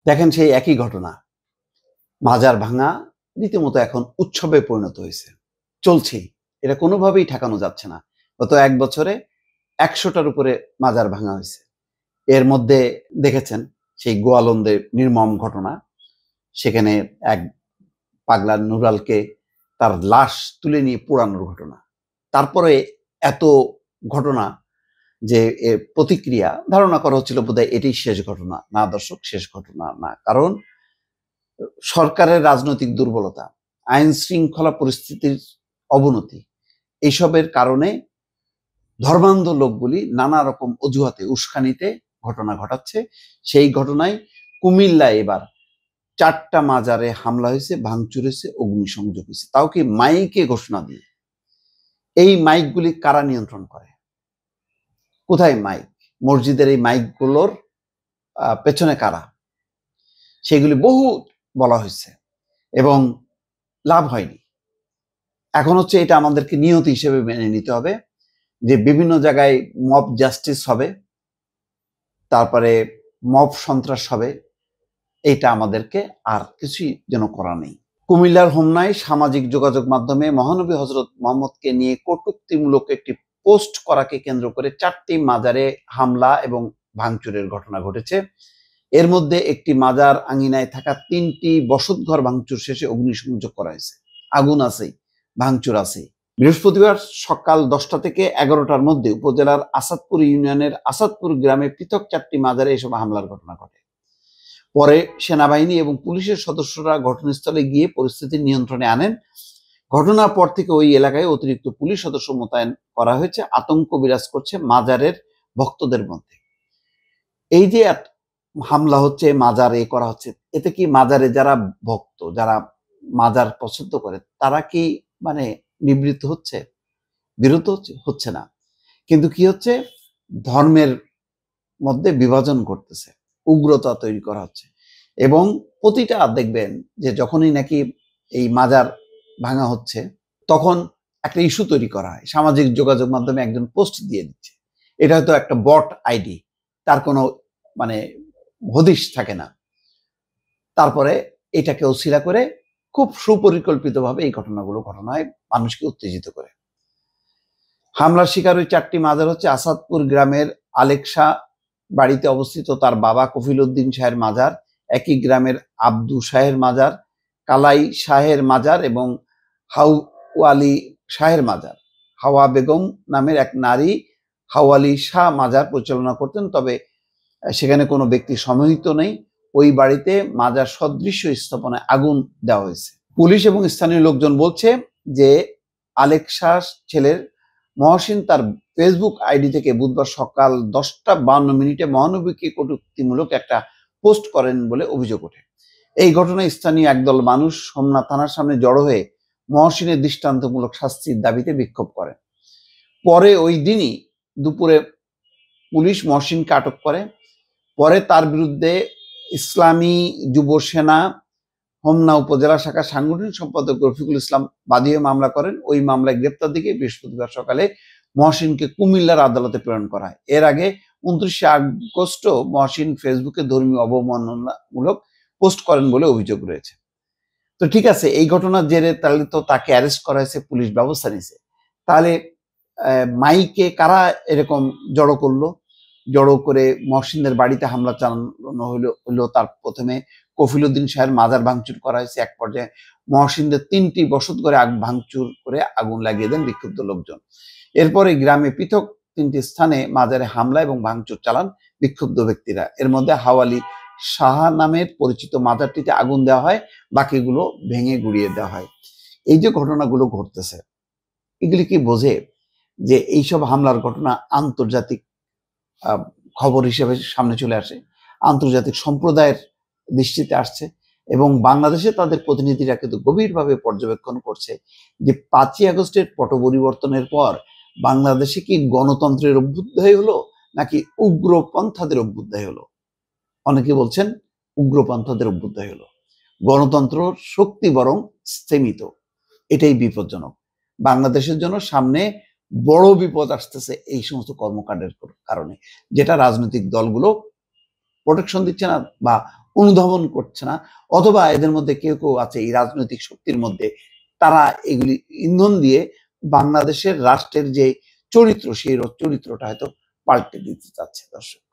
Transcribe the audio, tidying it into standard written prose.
দেখেন সেই একই ঘটনা, মাজার ভাঙা রীতিমতো এখন উৎসবে পরিণত হয়েছে, চলছেই। এটা কোনোভাবেই ঠেকানো যাচ্ছে না। গত 1 বছরে 100টার উপরে মাজার ভাঙা হয়েছে। এর মধ্যে দেখেছেন সেই গোয়ালন্দের নির্মম ঘটনা। সেখানে এক পাগলা নুরালকে তার লাশ তুলে নিয়ে পোড়ানোর ঘটনা। তারপরে এত ঘটনা যে এর প্রতিক্রিয়া ধারণা করা হচ্ছিল বোধহয় এটাই শেষ ঘটনা। না দর্শক, শেষ ঘটনা না। কারণ সরকারের রাজনৈতিক দুর্বলতা, আইন শৃঙ্খলা পরিস্থিতির অবনতি, এইসবের কারণে ধর্মান্ধ লোকগুলি নানা রকম অজুহাতে উস্কানিতে ঘটনা ঘটাচ্ছে। সেই ঘটনায় কুমিল্লায় এবার 4টা মাজারে হামলা হয়েছে, ভাঙচুর হয়েছে, অগ্নিসংযোগ হয়েছে, তাও কি মাইকে ঘোষণা দিয়ে। এই মাইকগুলি কারা নিয়ন্ত্রণ করে? কোথায় মাইক? মসজিদের এই মাইকগুলোর পেছনে কারা? সেগুলি বহু বলা হয়েছে এবং লাভ হয়নি। এখন হচ্ছে এটা আমাদেরকে নিয়তি হিসেবে মেনে নিতে হবে যে বিভিন্ন জায়গায় মব জাস্টিস হবে, তারপরে মব সন্ত্রাস হবে। এটা আমাদেরকে আর কিছুই যেন করা নেই। কুমিল্লার হোমনায় সামাজিক যোগাযোগ মাধ্যমে মহানবী হযরত মুহাম্মদকে নিয়ে কটূক্তিমূলক একটি পোস্ট করাকে কেন্দ্র করে 4টি মাজারে হামলা এবং ভাঙচুরের ঘটনা ঘটেছে। এর মধ্যে একটি মাজার আঙিনায় থাকা 3টি বসতঘর ভাঙচুর শেষে অগ্নিসংযোগ করা হয়েছে। আগুন আছেই, ভাঙচুর আছেই। বৃহস্পতিবার সকাল 10টা থেকে 11টার মধ্যে উপজেলার আসাদপুর ইউনিয়নের আসাদপুর গ্রামে পৃথক 4টি মাজারে এসব হামলার ঘটনা ঘটে। পরে সেনাবাহিনী এবং পুলিশের সদস্যরা ঘটনাস্থলে গিয়ে পরিস্থিতি নিয়ন্ত্রণে আনেন। ঘটনার পর থেকে ওই এলাকায় অতিরিক্ত পুলিশ সদস্য মোতায়েন করা হয়েছে। আতঙ্ক বিরাজ করছে মাজারের ভক্তদের মধ্যে। এই যে হামলা হচ্ছে, মাজারে করা হচ্ছে, এতে কি মাজারে যারা ভক্ত, যারা মাজার পছন্দ করে, তারা কি মানে নিবৃত্ত হচ্ছে, বিরত হচ্ছে না। কিন্তু কি হচ্ছে, ধর্মের মধ্যে বিভাজন করতেছে, উগ্রতা তৈরি করা হচ্ছে। এবং প্রতিটা দেখবেন যে যখনই নাকি এই মাজার ভাঙা হচ্ছে তখন একটা ইস্যু তৈরি করা হয়, সামাজিক যোগাযোগ মাধ্যমে একজন পোস্ট দিয়ে দিচ্ছে। এটা হয়তো একটা বট আইডি, তার কোনো মানে হদিশ থাকে না। তারপরে এটাকে অছিলা করে খুব সুপরিকল্পিতভাবে এই ঘটনাগুলো ঘটানো হয়, মানুষকে উত্তেজিত করে। হামলার শিকার ওই 4টি মাজার হচ্ছে আসাদপুর গ্রামের আলেকশা বাড়িতে অবস্থিত তার বাবা কফিল উদ্দিন শাহের মাজার, একই গ্রামের আব্দু শাহের মাজার, কালাই শাহের মাজার এবং হাওয়ালি শাহের মাজার। হাওয়া বেগম নামের এক নারী হাওয়ালি শাহ মাজার পরিচালনা করতেন, তবে সেখানে কোনো ব্যক্তি সমাহিত নেই। ওই বাড়িতে মাজার সদৃশ্য স্থাপনায় আগুন দেওয়া হয়েছে। পুলিশ এবং স্থানীয় লোকজন বলছে যে আলেকশা ছেলের মহসিন তার ফেসবুক আইডি থেকে বুধবার সকাল 10টা 52 মহানবীকে কটূক্তিমূলক একটা পোস্ট করেন বলে অভিযোগ ওঠে। এই ঘটনায় স্থানীয় একদল মানুষ হোমনা থানার সামনে জড়ো হয়ে মহসিনের দৃষ্টান্তমূলক শাস্তির দাবিতে বিক্ষোভ করে। পরে ওই দিনই দুপুরে পুলিশ মহসিনকে আটক করে। পরে তার বিরুদ্ধে ইসলামী যুব সেনা হোমনা উপজেলা শাখা সাংগঠনিক সম্পাদক রফিকুল ইসলাম বাদী হয়ে মামলা করেন। ওই মামলায় গ্রেপ্তার দিকে বৃহস্পতিবার সকালে মহসিনকে কুমিল্লার আদালতে প্রেরণ করা হয়। এর আগে 29শে আগস্টও মহসিন ফেসবুকে ধর্মীয় অবমাননামূলক পোস্ট করেন বলে অভিযোগ রয়েছে। তো ঠিক আছে, এই ঘটনার জেরে তাহলে তো তাকে অ্যারেস্ট করা হয়েছে, পুলিশ ব্যবস্থা নিয়েছে। তাহলে মাইকে কারা এরকম জড়ো করলো? জড়ো করে মহসিনদের বাড়িতে হামলা চালানো হলো। তার প্রথমে কফিল উদ্দিন শাহের মাজার ভাঙচুর করা হয়েছে। এক পর্যায়ে মহসিনদের 3টি বসত ঘরে ভাঙচুর করে আগুন লাগিয়ে দেন বিক্ষুব্ধ লোকজন। এরপরে গ্রামে পৃথক 3টি স্থানে মাজারে হামলা এবং ভাঙচুর চালান বিক্ষুব্ধ ব্যক্তিরা। এর মধ্যে হাওয়ালি শাহ নামের পরিচিত মাজারটিতে আগুন দেওয়া হয়, বাকিগুলো ভেঙে গুড়িয়ে দেওয়া হয়। এই যে ঘটনাগুলো ঘটতেছে, এগুলি কি বোঝে যে এইসব হামলার ঘটনা আন্তর্জাতিক খবর হিসেবে সামনে চলে আসে, আন্তর্জাতিক সম্প্রদায়ের দৃষ্টিতে আসছে এবং বাংলাদেশে তাদের প্রতিনিধিরা কিন্তু গভীরভাবে পর্যবেক্ষণ করছে যে 5ই আগস্টের পট পরিবর্তনের পর বাংলাদেশে কি গণতন্ত্রের অভ্যুদয় হলো নাকি উগ্রপন্থাদের অভ্যুদয় হলো। অনেকে বলছেন উগ্রপন্থাদের অভ্যুদয় হলো। গণতন্ত্র শক্তি বরং স্থিমিত, এটাই বিপজ্জনক। বাংলাদেশের জন্য সামনে বড় বিপদ আসতেছে এই সমস্ত কর্মকাণ্ডের কারণে, যেটা রাজনৈতিক দলগুলো প্রোটেকশন দিচ্ছে না বা অনুধাবন করছে না, অথবা এদের মধ্যে কেউ কেউ আছে এই রাজনৈতিক শক্তির মধ্যে, তারা এগুলি ইন্ধন দিয়ে বাংলাদেশের রাষ্ট্রের যে চরিত্র, সেই চরিত্রটা হয়তো পাল্টে দিতে চাচ্ছে। দর্শক।